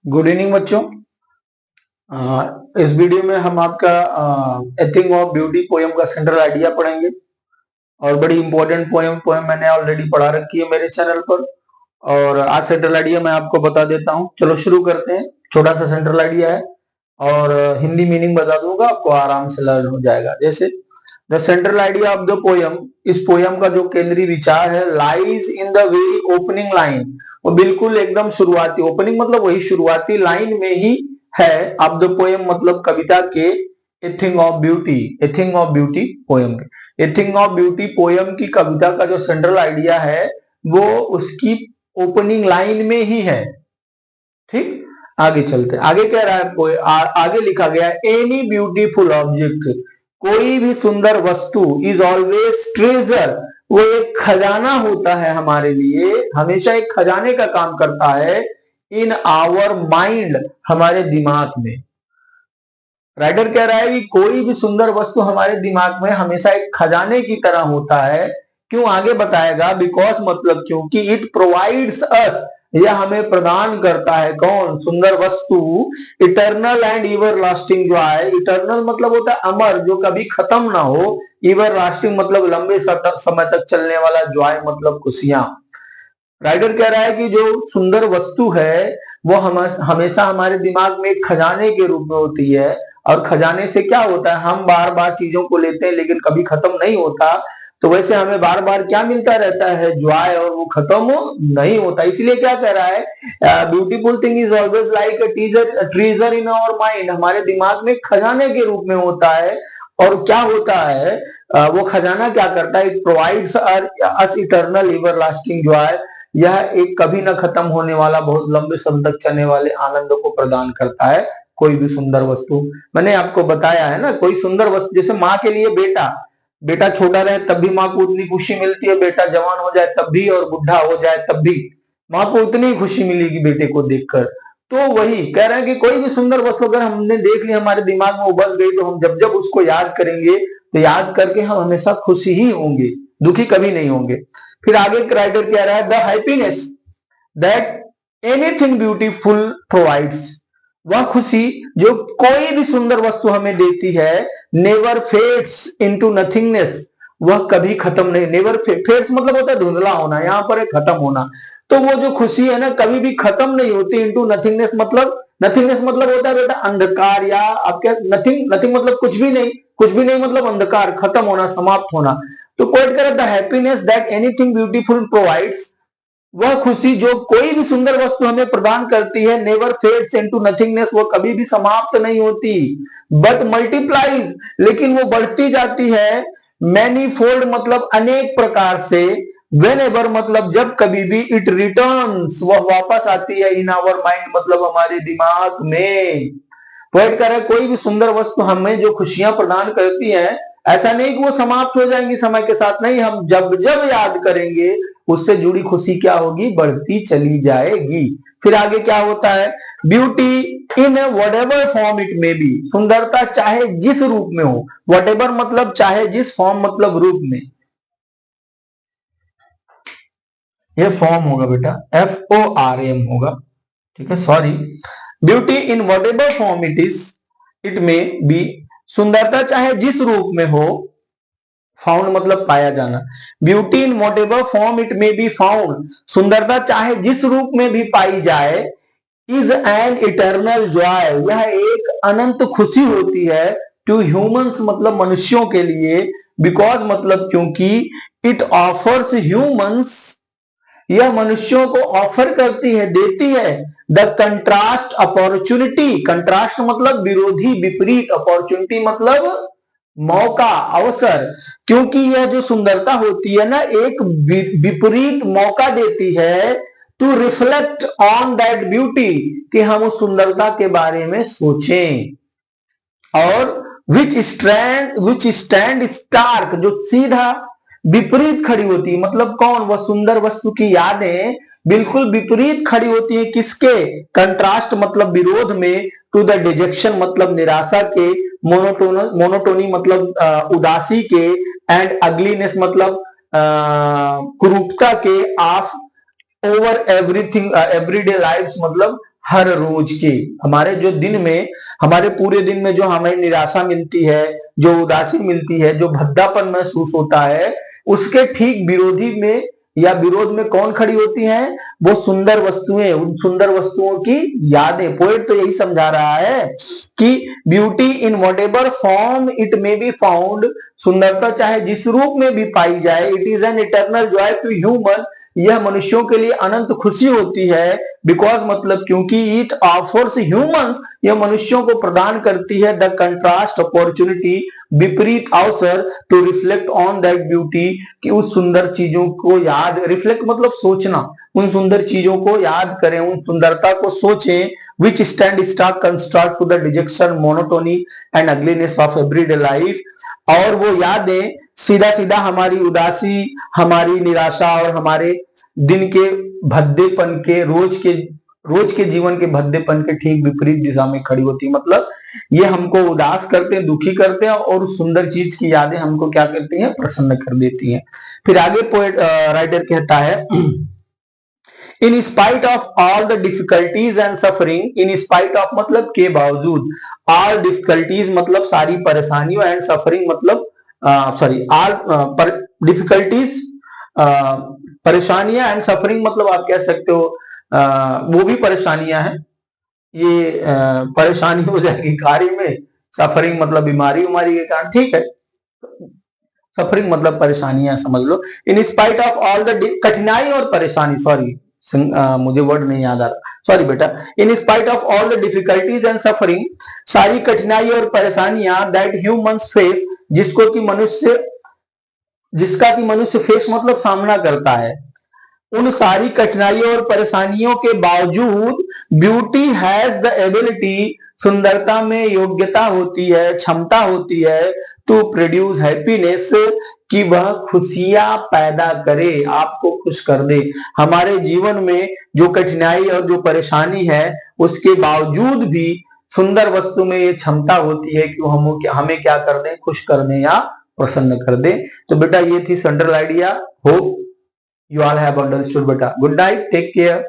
Good evening बच्चों। इस video में हम आपका ए थिंग ऑफ ब्यूटी पोयम का सेंट्रल आइडिया पढ़ेंगे और बड़ी इंपॉर्टेंट पोयम पोयम मैंने ऑलरेडी पढ़ा रखी है मेरे चैनल पर। और आज सेंट्रल आइडिया मैं आपको बता देता हूं। चलो शुरू करते हैं। छोटा सा सेंट्रल आइडिया है और हिंदी मीनिंग बता दूंगा, आपको आराम से लर्न हो जाएगा। जैसे the central idea of the poem, इस पोयम का जो केंद्रीय विचार है, lies in the very opening line, वो बिल्कुल एकदम शुरुआती, ओपनिंग मतलब वही शुरुआती लाइन में ही है। ऑफ द पोयम मतलब कविता के a thing of beauty, a thing of beauty poem के, a thing of beauty poem की कविता का जो सेंट्रल आइडिया है वो उसकी ओपनिंग लाइन में ही है। ठीक, आगे चलते हैं। आगे कह रहा है, आगे लिखा गया है, एनी ब्यूटीफुल ऑब्जेक्ट, कोई भी सुंदर वस्तु, इज ऑलवेज ट्रेजर, वो एक खजाना होता है हमारे लिए, हमेशा एक खजाने का काम करता है। इन आवर माइंड, हमारे दिमाग में। राइटर कह रहा है कि कोई भी सुंदर वस्तु हमारे दिमाग में हमेशा एक खजाने की तरह होता है। क्यों, आगे बताएगा। बिकॉज मतलब क्योंकि इट प्रोवाइड्स अस, यह हमें प्रदान करता है। कौन, सुंदर वस्तु। Eternal and ever lasting Joy, eternal मतलब होता है अमर, जो कभी खत्म ना हो। एवर लास्टिंग मतलब लंबे समय तक चलने वाला। जॉय मतलब खुशियां। राइटर कह रहा है कि जो सुंदर वस्तु है वो हमेशा हमारे दिमाग में एक खजाने के रूप में होती है। और खजाने से क्या होता है, हम बार बार चीजों को लेते हैं लेकिन कभी खत्म नहीं होता। तो वैसे हमें बार बार क्या मिलता रहता है, जॉय, और वो खत्म नहीं होता। इसलिए क्या कह रहा है, beautiful thing is always like a treasure in our mind, हमारे दिमाग में खजाने के रूप में होता है। और क्या होता है, वो खजाना क्या करता है, it provides us eternal ever lasting Joy, यह एक कभी न खत्म होने वाला, बहुत लंबे समय तक चलने वाले आनंद को प्रदान करता है। कोई भी सुंदर वस्तु, मैंने आपको बताया है ना, कोई सुंदर वस्तु, जैसे माँ के लिए बेटा, बेटा छोटा रहे तब भी माँ को उतनी खुशी मिलती है, बेटा जवान हो जाए तब भी, और बुढ़ा हो जाए तब भी माँ को उतनी खुशी मिलेगी बेटे को देखकर। तो वही कह रहे हैं कि कोई भी सुंदर वस्तु अगर हमने देख ली, हमारे दिमाग में वो बस गई, तो हम जब जब उसको याद करेंगे तो याद करके हम हमेशा खुशी ही होंगे, दुखी कभी नहीं होंगे। फिर आगे राइटर कह रहा है, the happiness that anything beautiful provides, वह खुशी जो कोई भी सुंदर वस्तु हमें देती है, नेवर फेड्स इनटू नथिंगनेस, वह कभी खत्म नहीं। नेवर फेड्स मतलब होता है धुंधला होना, यहाँ पर है खत्म होना। तो वो जो खुशी है ना, कभी भी खत्म नहीं होती। इनटू नथिंगनेस मतलब, नथिंगनेस मतलब होता है बेटा अंधकार, या आपके नथिंग, नथिंग मतलब कुछ भी नहीं, कुछ भी नहीं मतलब अंधकार, खत्म होना, समाप्त होना। तो कोट करें, the happiness that anything beautiful provides, वह खुशी जो कोई भी सुंदर वस्तु हमें प्रदान करती है, नेवर फेड्स इनटू नथिंगनेस, वो कभी भी समाप्त नहीं होती, बट मल्टीप्लाइज, लेकिन वो बढ़ती जाती है। मैनी फोल्ड मतलब अनेक प्रकार से। वेन एवर मतलब जब कभी भी। इट रिटर्न्स, वह वापस आती है। इन आवर माइंड मतलब हमारे दिमाग में। पोएट कह रहा है, कोई भी सुंदर वस्तु हमें जो खुशियां प्रदान करती है, ऐसा नहीं कि वो समाप्त हो जाएंगी समय के साथ, नहीं, हम जब जब याद करेंगे उससे जुड़ी खुशी क्या होगी, बढ़ती चली जाएगी। फिर आगे क्या होता है, beauty in what ever form it may B, सुंदरता चाहे जिस रूप में हो। वट एवर मतलब चाहे जिस, फॉर्म मतलब रूप में। ये फॉर्म होगा बेटा, FORM होगा, ठीक है, sorry. Beauty in what ever form it में बी, सुंदरता चाहे जिस रूप में हो। फाउंड मतलब पाया जाना। Beauty in what ever form it में बी फाउंड, सुंदरता चाहे जिस रूप में भी पाई जाए। इज एन इटर्नल जॉय, यह एक अनंत खुशी होती है। टू ह्यूमंस मतलब मनुष्यों के लिए। बिकॉज मतलब क्योंकि। इट ऑफर्स ह्यूमंस, यह मनुष्यों को ऑफर करती है, देती है। द कंट्रास्ट अपॉर्चुनिटी, कंट्रास्ट मतलब विरोधी, विपरीत, अपॉर्चुनिटी मतलब मौका, अवसर। क्योंकि यह जो सुंदरता होती है ना, एक विपरीत मौका देती है। To reflect on that beauty, कि हम उस सुंदरता के बारे में सोचें। और विच स्टैंड स्टार्क, जो सीधा विपरीत खड़ी होती है, मतलब कौन, वह सुंदर वस्तु की यादें बिल्कुल विपरीत खड़ी होती है। किसके, कंट्रास्ट मतलब विरोध में। टू द डिजेक्शन मतलब निराशा के। मोनोटोनी मतलब उदासी के। एंड अगलीनेस मतलब कुरूपता के। Of over everything everyday life मतलब हर रोज के, हमारे जो दिन में, हमारे पूरे दिन में जो हमें निराशा मिलती है, जो उदासी मिलती है, जो भद्दापन महसूस होता है, उसके ठीक विरोधी में या विरोध में कौन खड़ी होती हैं? वो सुंदर वस्तुएं, उन सुंदर वस्तुओं की यादें। पोएट तो यही समझा रहा है कि beauty in whatever form it may be found, सुंदरता चाहे जिस रूप में भी पाई जाए, it is an eternal joy to human, यह मनुष्यों के लिए अनंत खुशी होती है। बिकॉज मतलब क्योंकि इट ऑफर्स ह्यूमंस, यह मनुष्यों को प्रदान करती है द कंट्रास्ट अपॉर्चुनिटी, विपरीत अवसर to reflect on that beauty, कि उस सुंदर चीजों को याद, रिफ्लेक्ट मतलब सोचना, उन सुंदर चीजों को याद करें, उन सुंदरता को सोचें, which stand stark construct to the dejection monotony and ugliness of everyday life, और वो यादें सीधा सीधा हमारी उदासी, हमारी निराशा और हमारे दिन के भद्देपन के, रोज के जीवन के भद्देपन के ठीक विपरीत दिशा में खड़ी होती है। मतलब ये हमको उदास करते हैं, दुखी करते हैं, और उस सुंदर चीज की यादें हमको क्या करती हैं? प्रसन्न कर देती हैं। फिर आगे पोएट राइटर कहता है, इन spite of all the difficulties and suffering, in spite of मतलब के बावजूद, ऑल डिफिकल्टीज मतलब सारी परेशानियों, एंड सफरिंग मतलब सॉरी ऑल डिफिकल्टीज परेशानियां, एंड सफरिंग मतलब आप कह सकते हो वो भी परेशानियां हैं, ये परेशानी हो जाएगी कार्य में, सफरिंग मतलब बीमारी उमारी के कारण, ठीक है, सफरिंग मतलब परेशानियां समझ लो। In spite of all the कठिनाई और परेशानी, सॉरी मुझे वर्ड नहीं याद आ रहा, सॉरी बेटा, इन spite of all the difficulties and suffering, सारी कठिनाई और परेशानियां दैट ह्यूमंस फेस, जिसका कि मनुष्य फेस मतलब सामना करता है, उन सारी कठिनाइयों और परेशानियों के बावजूद ब्यूटी हैज द एबिलिटी, सुंदरता में योग्यता होती है, क्षमता होती है, टू प्रोड्यूस हैप्पीनेस, कि वह खुशियां पैदा करे, आपको खुश कर दे। हमारे जीवन में जो कठिनाई और जो परेशानी है, उसके बावजूद भी सुंदर वस्तु में ये क्षमता होती है कि हमें क्या कर दे? खुश कर दे या प्रसन्न कर दे। तो बेटा ये थी central idea. Hope you all have understood beta. Good night, take care.